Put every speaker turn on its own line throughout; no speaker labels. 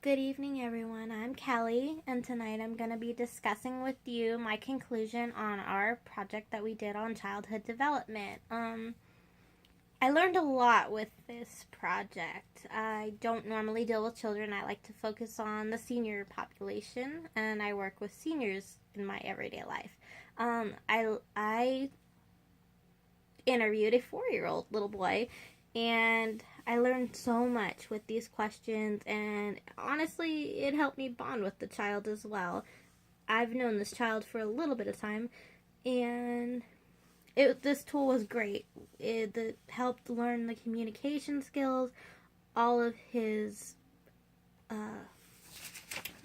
Good evening, everyone. I'm Kelly, and tonight I'm going to be discussing with you my conclusion on our project that we did on childhood development. I learned a lot with this project. I don't normally deal with children. I like to focus on the senior population, and I work with seniors in my everyday life. I interviewed a 4-year-old little boy, and I learned so much with these questions, and honestly, it helped me bond with the child as well. I've known this child for a little bit of time, and this tool was great. It helped learn the communication skills, all of his,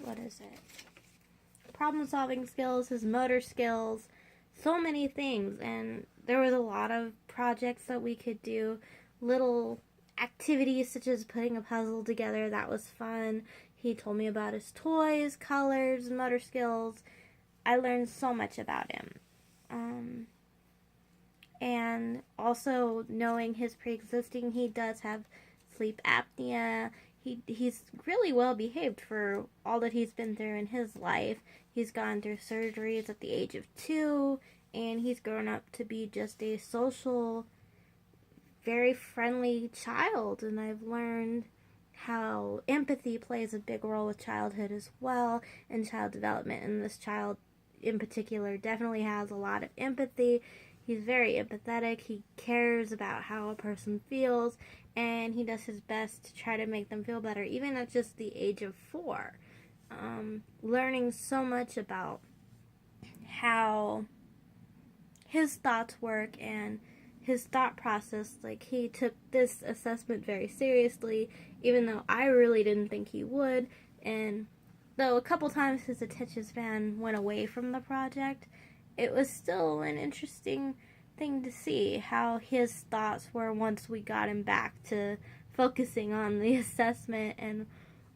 what is it? Problem solving skills, his motor skills, so many things. And there was a lot of projects that we could do, little activities such as putting a puzzle together. That was fun. He told me about his toys, colors, motor skills. I learned so much about him. And also knowing his pre-existing, he does have sleep apnea. He's really well behaved for all that he's been through in his life. He's gone through surgeries at the age of 2, and he's grown up to be just a social, very friendly child. And I've learned how empathy plays a big role with childhood as well, and child development. And this child in particular definitely has a lot of empathy. He's very empathetic. He cares about how a person feels, and he does his best to try to make them feel better, even at just the age of 4. Learning so much about how his thoughts work and his thought process. Like, he took this assessment very seriously, even though I really didn't think he would. And though a couple times his attention span went away from the project, it was still an interesting thing to see how his thoughts were once we got him back to focusing on the assessment and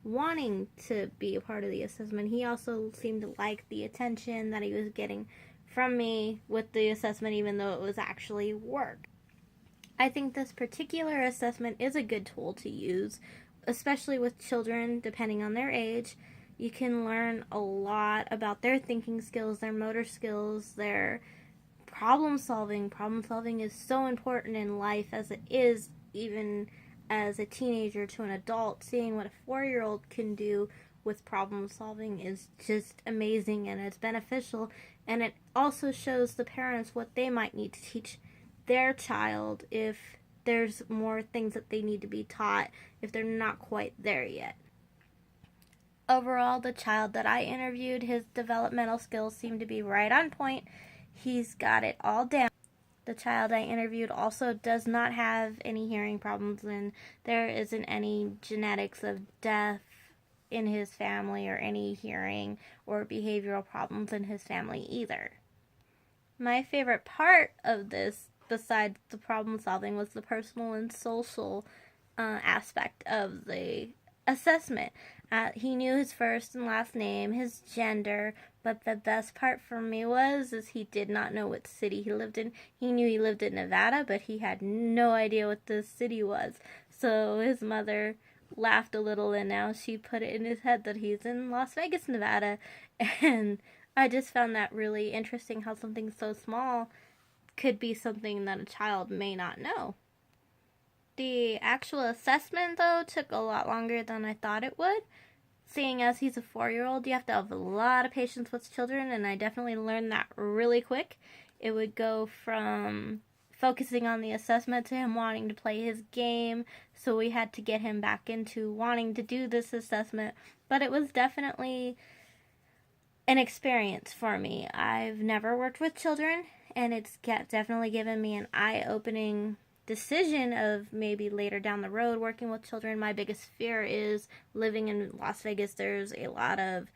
wanting to be a part of the assessment. He also seemed to like the attention that he was getting from me with the assessment, even though it was actually work. I think this particular assessment is a good tool to use, especially with children, depending on their age. You can learn a lot about their thinking skills, their motor skills, their problem solving. Problem solving is so important in life, as it is even as a teenager to an adult. Seeing what a 4-year-old can do with problem solving is just amazing, and it's beneficial. And it also shows the parents what they might need to teach their child if there's more things that they need to be taught if they're not quite there yet. Overall, the child that I interviewed, his developmental skills seem to be right on point. He's got it all down. The child I interviewed also does not have any hearing problems, and there isn't any genetics of deaf in his family or any hearing or behavioral problems in his family either. My favorite part of this, besides the problem solving, was the personal and social aspect of the assessment. He knew his first and last name, his gender, but the best part for me is he did not know what city he lived in. He knew he lived in Nevada, but he had no idea what the city was. So his mother laughed a little, and now she put it in his head that he's in Las Vegas, Nevada. And I just found that really interesting, how something so small could be something that a child may not know. The actual assessment, though, took a lot longer than I thought it would. Seeing as he's a 4-year-old, you have to have a lot of patience with children, and I definitely learned that really quick. It would go from focusing on the assessment to him wanting to play his game, so we had to get him back into wanting to do this assessment. But it was definitely an experience for me. I've never worked with children, and it's definitely given me an eye-opening decision of maybe later down the road working with children. My biggest fear is living in Las Vegas. There's a lot of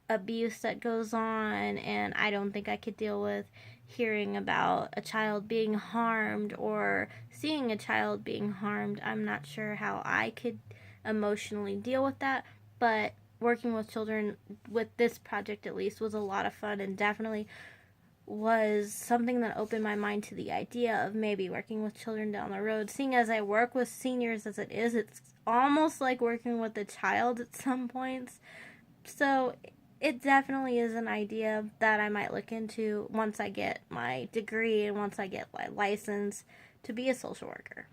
abuse that goes on, and I don't think I could deal with hearing about a child being harmed or seeing a child being harmed. I'm not sure how I could emotionally deal with that, but working with children with this project at least was a lot of fun, and definitely was something that opened my mind to the idea of maybe working with children down the road. Seeing as I work with seniors as it is, it's almost like working with a child at some points. So it definitely is an idea that I might look into once I get my degree and once I get my license to be a social worker.